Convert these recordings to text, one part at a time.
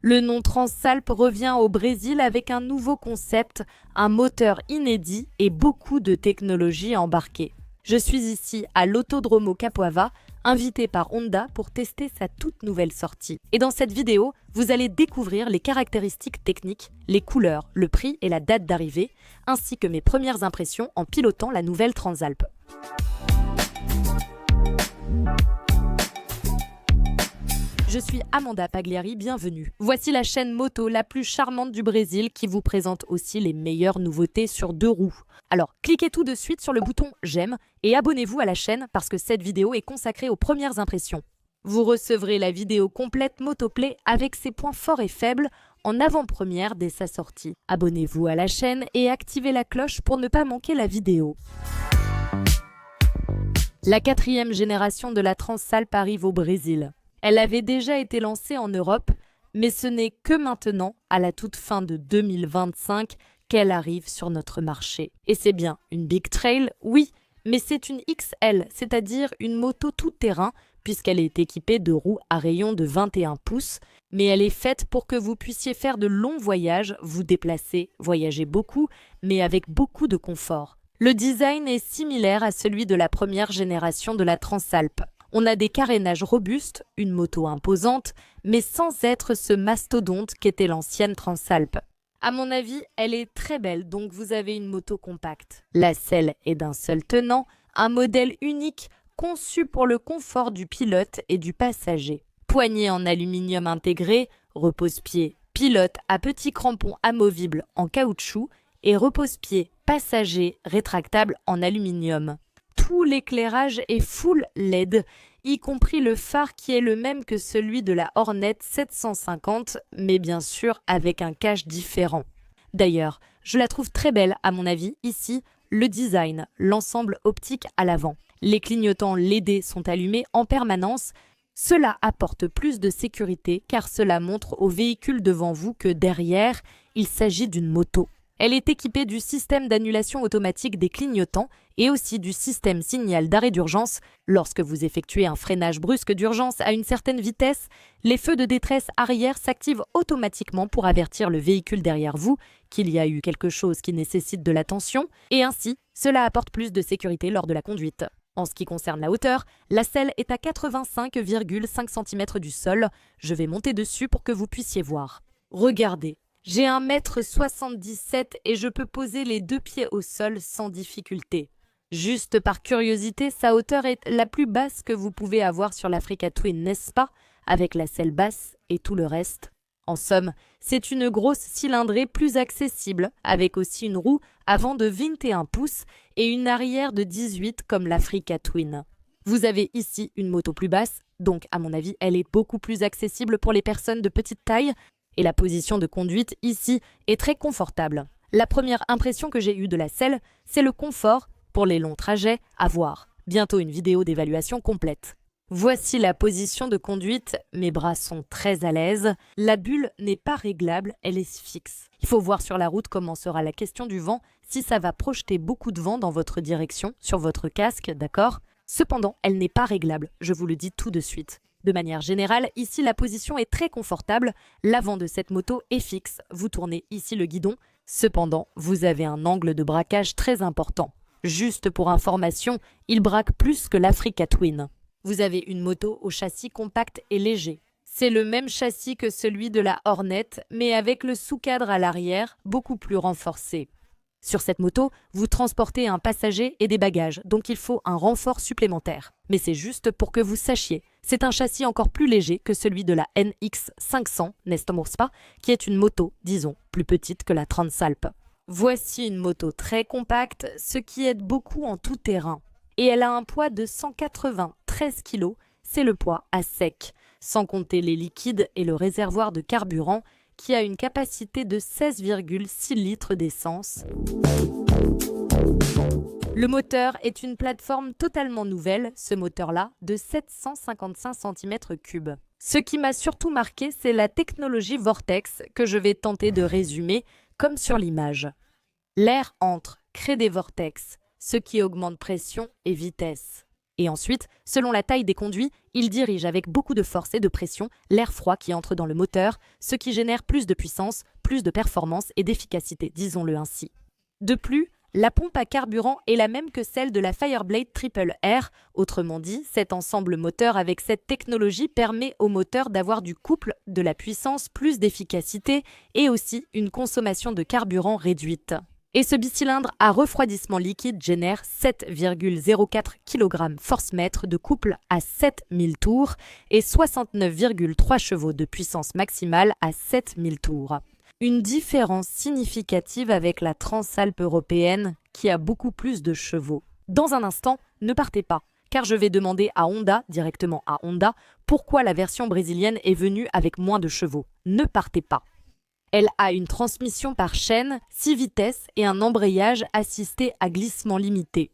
Le nom Transalp revient au Brésil avec un nouveau concept, un moteur inédit et beaucoup de technologies embarquées. Je suis ici à l'Autódromo Capuava, invité par Honda pour tester sa toute nouvelle sortie. Et dans cette vidéo, vous allez découvrir les caractéristiques techniques, les couleurs, le prix et la date d'arrivée, ainsi que mes premières impressions en pilotant la nouvelle Transalp. Je suis Amanda Pagliari, bienvenue. Voici la chaîne moto la plus charmante du Brésil qui vous présente aussi les meilleures nouveautés sur deux roues. Alors, cliquez tout de suite sur le bouton j'aime et abonnez-vous à la chaîne parce que cette vidéo est consacrée aux premières impressions. Vous recevrez la vidéo complète Motoplay avec ses points forts et faibles en avant-première dès sa sortie. Abonnez-vous à la chaîne et activez la cloche pour ne pas manquer la vidéo. La 4e génération de la Transalp arrive au Brésil. Elle avait déjà été lancée en Europe, mais ce n'est que maintenant, à la toute fin de 2025, qu'elle arrive sur notre marché. Et c'est bien une Big Trail, oui, mais c'est une XL, c'est-à-dire une moto tout-terrain, puisqu'elle est équipée de roues à rayon de 21 pouces, mais elle est faite pour que vous puissiez faire de longs voyages, vous déplacer, voyager beaucoup, mais avec beaucoup de confort. Le design est similaire à celui de la première génération de la Transalp. On a des carénages robustes, une moto imposante, mais sans être ce mastodonte qu'était l'ancienne Transalp. À mon avis, elle est très belle, donc vous avez une moto compacte. La selle est d'un seul tenant, un modèle unique conçu pour le confort du pilote et du passager. Poignée en aluminium intégré, repose-pied, pilote à petits crampons amovibles en caoutchouc et repose-pied passager rétractable en aluminium. Tout l'éclairage est full LED, y compris le phare qui est le même que celui de la Hornet 750, mais bien sûr avec un cache différent. D'ailleurs, je la trouve très belle à mon avis, ici, le design, l'ensemble optique à l'avant. Les clignotants LED sont allumés en permanence. Cela apporte plus de sécurité car cela montre au véhicule devant vous que derrière, il s'agit d'une moto. Elle est équipée du système d'annulation automatique des clignotants et aussi du système signal d'arrêt d'urgence. Lorsque vous effectuez un freinage brusque d'urgence à une certaine vitesse, les feux de détresse arrière s'activent automatiquement pour avertir le véhicule derrière vous qu'il y a eu quelque chose qui nécessite de l'attention et ainsi, cela apporte plus de sécurité lors de la conduite. En ce qui concerne la hauteur, la selle est à 85,5 cm du sol. Je vais monter dessus pour que vous puissiez voir. Regardez. J'ai 1,77 m et je peux poser les deux pieds au sol sans difficulté. Juste par curiosité, sa hauteur est la plus basse que vous pouvez avoir sur l'Africa Twin, n'est-ce pas? Avec la selle basse et tout le reste. En somme, c'est une grosse cylindrée plus accessible, avec aussi une roue avant de 21 pouces et une arrière de 18 comme l'Africa Twin. Vous avez ici une moto plus basse, donc à mon avis, elle est beaucoup plus accessible pour les personnes de petite taille. Et la position de conduite ici est très confortable. La première impression que j'ai eue de la selle, c'est le confort pour les longs trajets à voir. Bientôt une vidéo d'évaluation complète. Voici la position de conduite, mes bras sont très à l'aise. La bulle n'est pas réglable, elle est fixe. Il faut voir sur la route comment sera la question du vent, si ça va projeter beaucoup de vent dans votre direction, sur votre casque, d'accord? Cependant, elle n'est pas réglable, je vous le dis tout de suite. De manière générale, ici la position est très confortable, l'avant de cette moto est fixe, vous tournez ici le guidon, cependant vous avez un angle de braquage très important. Juste pour information, il braque plus que l'Africa Twin. Vous avez une moto au châssis compact et léger. C'est le même châssis que celui de la Hornet, mais avec le sous-cadre à l'arrière, beaucoup plus renforcé. Sur cette moto, vous transportez un passager et des bagages, donc il faut un renfort supplémentaire. Mais c'est juste pour que vous sachiez, c'est un châssis encore plus léger que celui de la NX 500, Nestomorspa, qui est une moto, disons, plus petite que la Transalp. Voici une moto très compacte, ce qui aide beaucoup en tout terrain. Et elle a un poids de 193 kg, c'est le poids à sec, sans compter les liquides et le réservoir de carburant, qui a une capacité de 16,6 litres d'essence. Le moteur est une plateforme totalement nouvelle, ce moteur-là, de 755 cm3. Ce qui m'a surtout marqué, c'est la technologie Vortex que je vais tenter de résumer comme sur l'image. L'air entre, crée des vortex, ce qui augmente pression et vitesse. Et ensuite, selon la taille des conduits, il dirige avec beaucoup de force et de pression l'air froid qui entre dans le moteur, ce qui génère plus de puissance, plus de performance et d'efficacité, disons-le ainsi. De plus, la pompe à carburant est la même que celle de la Fireblade Triple R. Autrement dit, cet ensemble moteur avec cette technologie permet au moteur d'avoir du couple, de la puissance, plus d'efficacité et aussi une consommation de carburant réduite. Et ce bicylindre à refroidissement liquide génère 7,04 kg force-mètre de couple à 7000 tours et 69,3 chevaux de puissance maximale à 7000 tours. Une différence significative avec la Transalp européenne qui a beaucoup plus de chevaux. Dans un instant, ne partez pas, car je vais demander à Honda, directement à Honda, pourquoi la version brésilienne est venue avec moins de chevaux. Ne partez pas. Elle a une transmission par chaîne, 6 vitesses et un embrayage assisté à glissement limité.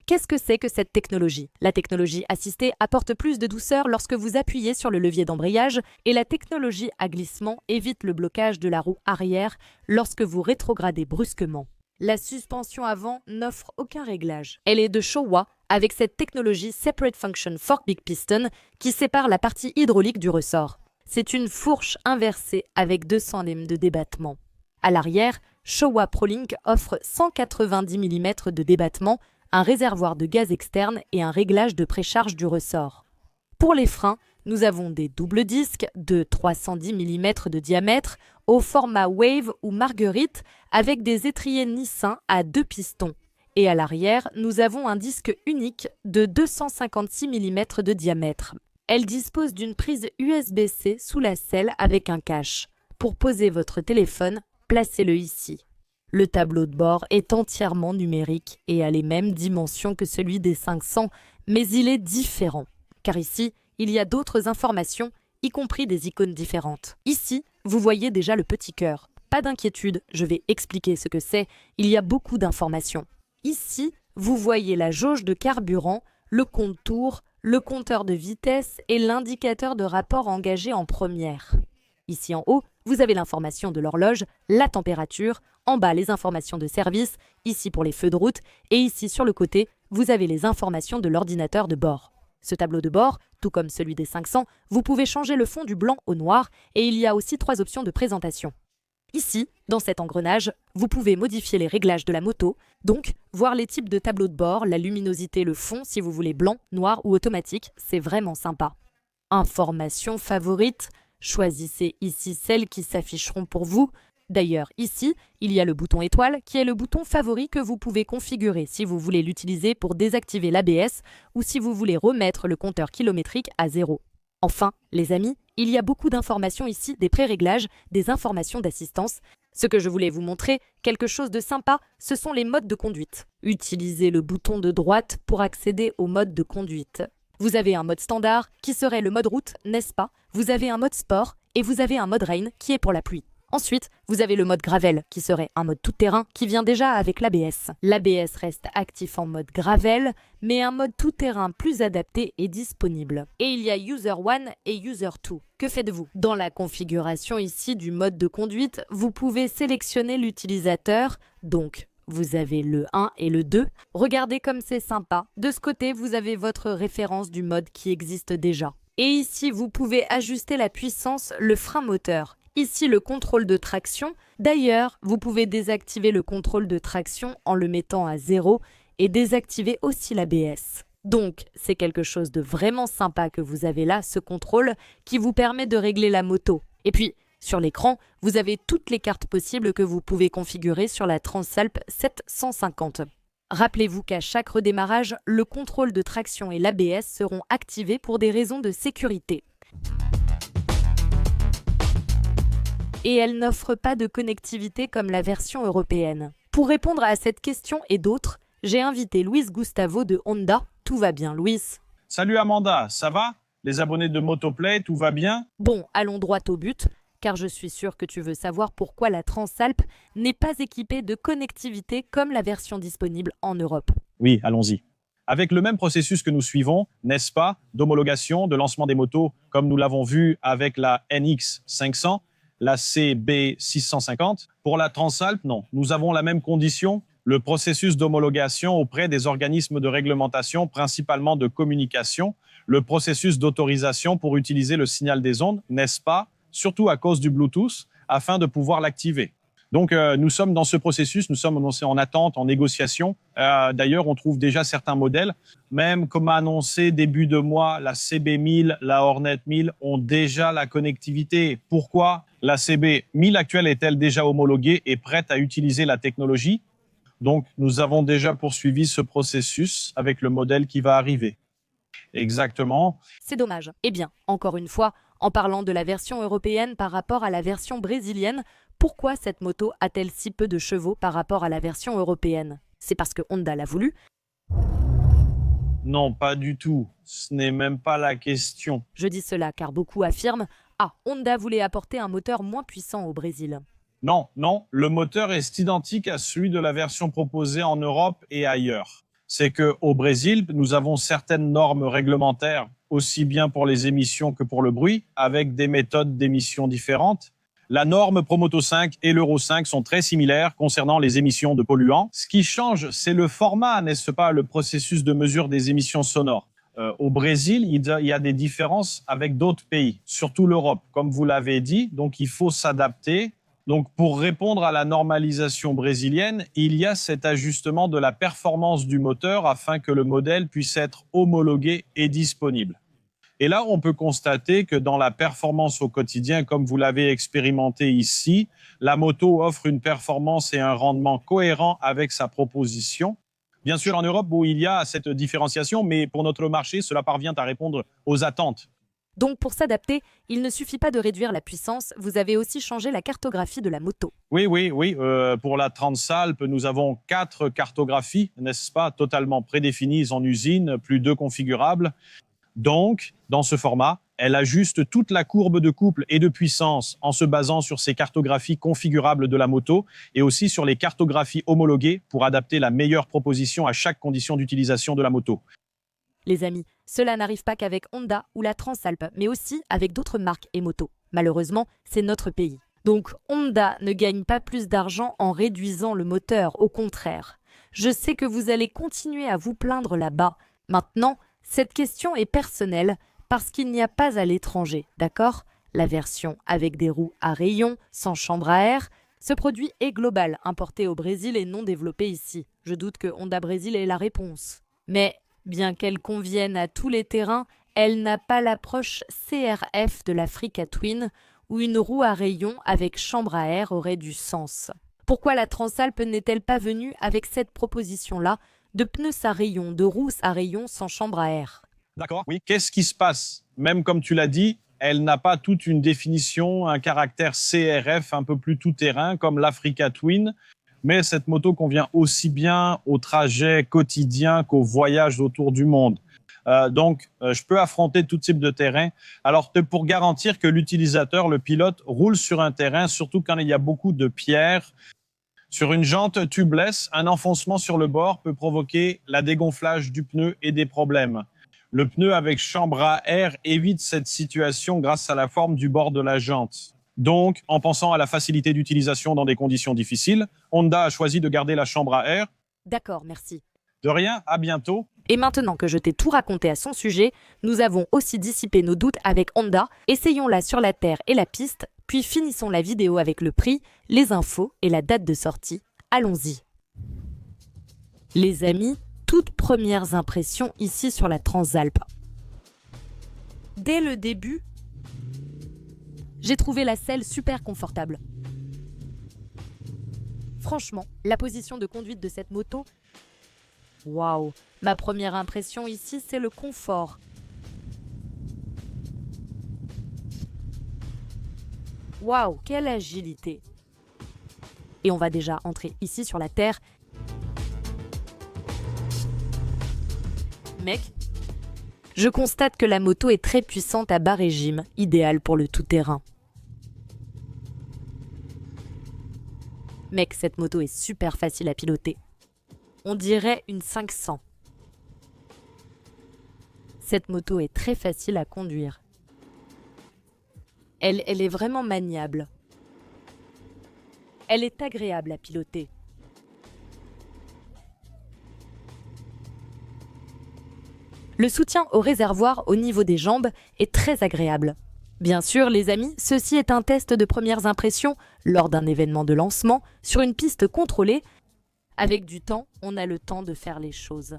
Qu'est-ce que c'est que cette technologie? La technologie assistée apporte plus de douceur lorsque vous appuyez sur le levier d'embrayage et la technologie à glissement évite le blocage de la roue arrière lorsque vous rétrogradez brusquement. La suspension avant n'offre aucun réglage. Elle est de Showa avec cette technologie Separate Function Fork Big Piston qui sépare la partie hydraulique du ressort. C'est une fourche inversée avec 200 limes de débattement. À l'arrière, Showa ProLink offre 190 mm de débattement, un réservoir de gaz externe et un réglage de précharge du ressort. Pour les freins, nous avons des doubles disques de 310 mm de diamètre au format Wave ou Marguerite avec des étriers Nissin à 2 pistons. Et à l'arrière, nous avons un disque unique de 256 mm de diamètre. Elle dispose d'une prise USB-C sous la selle avec un cache. Pour poser votre téléphone, placez-le ici. Le tableau de bord est entièrement numérique et a les mêmes dimensions que celui des 500, mais il est différent. Car ici, il y a d'autres informations, y compris des icônes différentes. Ici, vous voyez déjà le petit cœur. Pas d'inquiétude, je vais expliquer ce que c'est, il y a beaucoup d'informations. Ici, vous voyez la jauge de carburant, le compte-tours, le compteur de vitesse et l'indicateur de rapport engagé en première. Ici en haut, vous avez l'information de l'horloge, la température, en bas les informations de service, ici pour les feux de route, et ici sur le côté, vous avez les informations de l'ordinateur de bord. Ce tableau de bord, tout comme celui des 500, vous pouvez changer le fond du blanc au noir et il y a aussi 3 options de présentation. Ici, dans cet engrenage, vous pouvez modifier les réglages de la moto, donc voir les types de tableaux de bord, la luminosité, le fond, si vous voulez blanc, noir ou automatique, c'est vraiment sympa. Informations favorites, choisissez ici celles qui s'afficheront pour vous. D'ailleurs, ici, il y a le bouton étoile qui est le bouton favori que vous pouvez configurer si vous voulez l'utiliser pour désactiver l'ABS ou si vous voulez remettre le compteur kilométrique à 0. Enfin, les amis, il y a beaucoup d'informations ici, des pré-réglages, des informations d'assistance. Ce que je voulais vous montrer, quelque chose de sympa, ce sont les modes de conduite. Utilisez le bouton de droite pour accéder au mode de conduite. Vous avez un mode standard qui serait le mode route, n'est-ce pas? Vous avez un mode sport et vous avez un mode rain qui est pour la pluie. Ensuite, vous avez le mode gravel qui serait un mode tout-terrain qui vient déjà avec l'ABS. L'ABS reste actif en mode gravel, mais un mode tout-terrain plus adapté est disponible. Et il y a User 1 et User 2. Que faites-vous? Dans la configuration ici du mode de conduite, vous pouvez sélectionner l'utilisateur, donc vous avez le 1 et le 2. Regardez comme c'est sympa. De ce côté, vous avez votre référence du mode qui existe déjà. Et ici, vous pouvez ajuster la puissance, le frein moteur. Ici, le contrôle de traction. D'ailleurs, vous pouvez désactiver le contrôle de traction en le mettant à 0 et désactiver aussi l'ABS. Donc, c'est quelque chose de vraiment sympa que vous avez là, ce contrôle, qui vous permet de régler la moto. Et puis, sur l'écran, vous avez toutes les cartes possibles que vous pouvez configurer sur la Transalp 750. Rappelez-vous qu'à chaque redémarrage, le contrôle de traction et l'ABS seront activés pour des raisons de sécurité. Et elle n'offre pas de connectivité comme la version européenne. Pour répondre à cette question et d'autres, j'ai invité Luis Gustavo de Honda. Tout va bien, Luis? Salut Amanda, ça va? Les abonnés de Motoplay, tout va bien? Bon, allons droit au but, car je suis sûre que tu veux savoir pourquoi la Transalp n'est pas équipée de connectivité comme la version disponible en Europe. Oui, allons-y. Avec le même processus que nous suivons, n'est-ce pas, d'homologation, de lancement des motos, comme nous l'avons vu avec la NX 500, la CB 650. Pour la Transalp, non. Nous avons la même condition le processus d'homologation auprès des organismes de réglementation, principalement de communication, le processus d'autorisation pour utiliser le signal des ondes, n'est-ce pas, surtout à cause du Bluetooth, afin de pouvoir l'activer. Donc, nous sommes dans ce processus, nous sommes en attente, en négociation. D'ailleurs, on trouve déjà certains modèles. Même comme annoncé début de mois, la CB1000, la Hornet 1000 ont déjà la connectivité. Pourquoi la CB1000 actuelle est-elle déjà homologuée et prête à utiliser la technologie? Donc, nous avons déjà poursuivi ce processus avec le modèle qui va arriver. Exactement. C'est dommage. Eh bien, encore une fois, en parlant de la version européenne par rapport à la version brésilienne, pourquoi cette moto a-t-elle si peu de chevaux par rapport à la version européenne? C'est parce que Honda l'a voulu? Non, pas du tout. Ce n'est même pas la question. Je dis cela car beaucoup affirment « Ah, Honda voulait apporter un moteur moins puissant au Brésil ». Non, le moteur est identique à celui de la version proposée en Europe et ailleurs. C'est qu'au Brésil, nous avons certaines normes réglementaires, aussi bien pour les émissions que pour le bruit, avec des méthodes d'émission différentes. La norme Promoto 5 et l'Euro 5 sont très similaires concernant les émissions de polluants. Ce qui change, c'est le format, n'est-ce pas, le processus de mesure des émissions sonores. Au Brésil, il y a des différences avec d'autres pays, surtout l'Europe, comme vous l'avez dit. Donc, il faut s'adapter. Donc, pour répondre à la normalisation brésilienne, il y a cet ajustement de la performance du moteur afin que le modèle puisse être homologué et disponible. Et là, on peut constater que dans la performance au quotidien, comme vous l'avez expérimenté ici, la moto offre une performance et un rendement cohérent avec sa proposition. Bien sûr, en Europe, où il y a cette différenciation, mais pour notre marché, cela parvient à répondre aux attentes. Donc pour s'adapter, il ne suffit pas de réduire la puissance, vous avez aussi changé la cartographie de la moto. Oui. Pour la Transalp, nous avons 4 cartographies, n'est-ce pas, totalement prédéfinies en usine, plus 2 configurables. Donc, dans ce format, elle ajuste toute la courbe de couple et de puissance en se basant sur ces cartographies configurables de la moto et aussi sur les cartographies homologuées pour adapter la meilleure proposition à chaque condition d'utilisation de la moto. Les amis, cela n'arrive pas qu'avec Honda ou la Transalp, mais aussi avec d'autres marques et motos. Malheureusement, c'est notre pays. Donc Honda ne gagne pas plus d'argent en réduisant le moteur, au contraire. Je sais que vous allez continuer à vous plaindre là-bas. Maintenant, cette question est personnelle parce qu'il n'y a pas à l'étranger, d'accord? La version avec des roues à rayons, sans chambre à air, ce produit est global, importé au Brésil et non développé ici. Je doute que Honda Brésil ait la réponse. Mais bien qu'elle convienne à tous les terrains, elle n'a pas l'approche CRF de l'Africa Twin où une roue à rayons avec chambre à air aurait du sens. Pourquoi la Transalp n'est-elle pas venue avec cette proposition-là de pneus à rayons, de roues à rayons sans chambre à air? D'accord, oui. Qu'est-ce qui se passe? Même comme tu l'as dit, elle n'a pas toute une définition, un caractère CRF un peu plus tout-terrain comme l'Africa Twin, mais cette moto convient aussi bien au trajet quotidien qu'au voyage autour du monde. Donc, je peux affronter tout type de terrain. Alors, pour garantir que l'utilisateur, le pilote, roule sur un terrain, surtout quand il y a beaucoup de pierres, sur une jante tubeless, un enfoncement sur le bord peut provoquer la dégonflage du pneu et des problèmes. Le pneu avec chambre à air évite cette situation grâce à la forme du bord de la jante. Donc, en pensant à la facilité d'utilisation dans des conditions difficiles, Honda a choisi de garder la chambre à air. D'accord, merci. De rien, à bientôt. Et maintenant que je t'ai tout raconté à son sujet, nous avons aussi dissipé nos doutes avec Honda. Essayons-la sur la terre et la piste, puis finissons la vidéo avec le prix, les infos et la date de sortie. Allons-y. Les amis, toutes premières impressions ici sur la Transalp. Dès le début, j'ai trouvé la selle super confortable. Franchement, la position de conduite de cette moto, waouh! Ma première impression ici, c'est le confort. Waouh, quelle agilité! Et on va déjà entrer ici sur la terre. Mec, je constate que la moto est très puissante à bas régime, idéale pour le tout-terrain. Mec, cette moto est super facile à piloter. On dirait une 500. Cette moto est très facile à conduire. Elle est vraiment maniable. Elle est agréable à piloter. Le soutien au réservoir au niveau des jambes est très agréable. Bien sûr, les amis, ceci est un test de premières impressions lors d'un événement de lancement sur une piste contrôlée. Avec du temps, on a le temps de faire les choses.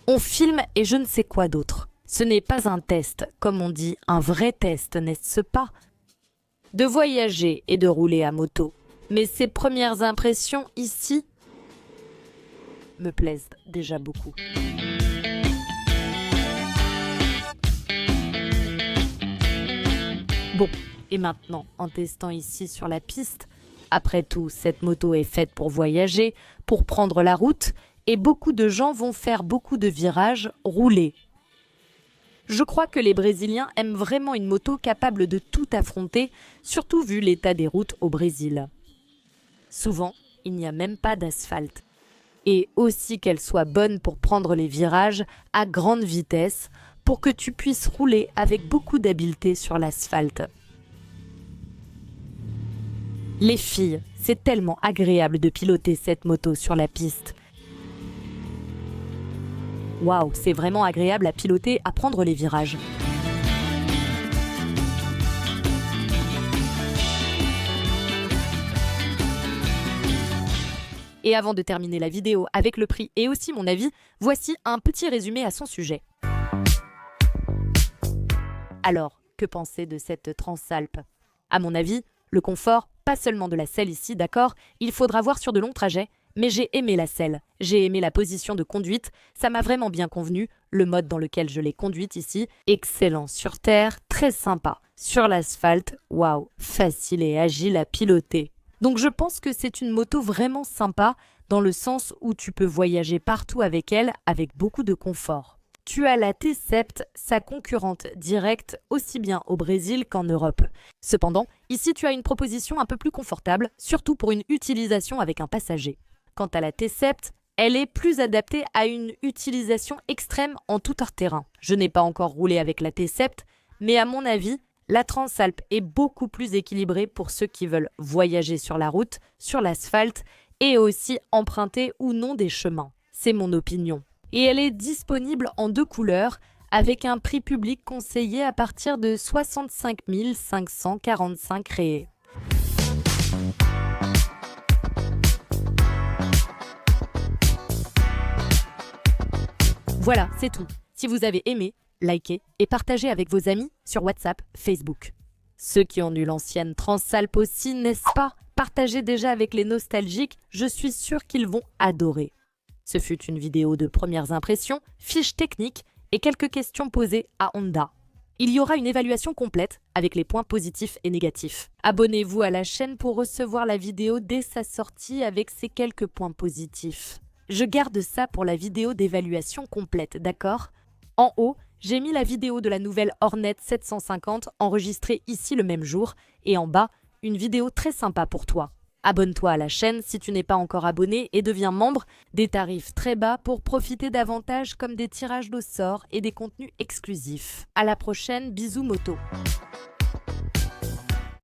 On filme et je ne sais quoi d'autre. Ce n'est pas un test, comme on dit, un vrai test, n'est-ce pas? De voyager et de rouler à moto. Mais ces premières impressions ici me plaisent déjà beaucoup. Bon, et maintenant, en testant ici sur la piste, après tout, cette moto est faite pour voyager, pour prendre la route, et beaucoup de gens vont faire beaucoup de virages, rouler. Je crois que les Brésiliens aiment vraiment une moto capable de tout affronter, surtout vu l'état des routes au Brésil. Souvent, il n'y a même pas d'asphalte. Et aussi qu'elle soit bonne pour prendre les virages à grande vitesse, pour que tu puisses rouler avec beaucoup d'habileté sur l'asphalte. Les filles, c'est tellement agréable de piloter cette moto sur la piste. Waouh, c'est vraiment agréable à piloter, à prendre les virages. Et avant de terminer la vidéo avec le prix et aussi mon avis, voici un petit résumé à son sujet. Alors, que penser de cette Transalp? À mon avis, le confort, pas seulement de la selle ici, d'accord, il faudra voir sur de longs trajets, mais j'ai aimé la selle, j'ai aimé la position de conduite, ça m'a vraiment bien convenu, le mode dans lequel je l'ai conduite ici, excellent sur terre, très sympa. Sur l'asphalte, waouh, facile et agile à piloter. Donc je pense que c'est une moto vraiment sympa, dans le sens où tu peux voyager partout avec elle, avec beaucoup de confort. Tu as la T-Sept, sa concurrente directe aussi bien au Brésil qu'en Europe. Cependant, ici tu as une proposition un peu plus confortable, surtout pour une utilisation avec un passager. Quant à la T-Sept, elle est plus adaptée à une utilisation extrême en tout hors-terrain. Je n'ai pas encore roulé avec la T-Sept, mais à mon avis, la Transalp est beaucoup plus équilibrée pour ceux qui veulent voyager sur la route, sur l'asphalte et aussi emprunter ou non des chemins. C'est mon opinion. Et elle est disponible en 2 couleurs avec un prix public conseillé à partir de 65 545 réals. Voilà, c'est tout. Si vous avez aimé, likez et partagez avec vos amis sur WhatsApp, Facebook. Ceux qui ont eu l'ancienne Transalp aussi, n'est-ce pas? Partagez déjà avec les nostalgiques, je suis sûre qu'ils vont adorer. Ce fut une vidéo de premières impressions, fiches techniques et quelques questions posées à Honda. Il y aura une évaluation complète avec les points positifs et négatifs. Abonnez-vous à la chaîne pour recevoir la vidéo dès sa sortie avec ces quelques points positifs. Je garde ça pour la vidéo d'évaluation complète, d'accord? En haut, j'ai mis la vidéo de la nouvelle Hornet 750 enregistrée ici le même jour et en bas, une vidéo très sympa pour toi. Abonne-toi à la chaîne si tu n'es pas encore abonné et deviens membre, des tarifs très bas pour profiter d'avantages comme des tirages au sort et des contenus exclusifs. À la prochaine, bisous moto.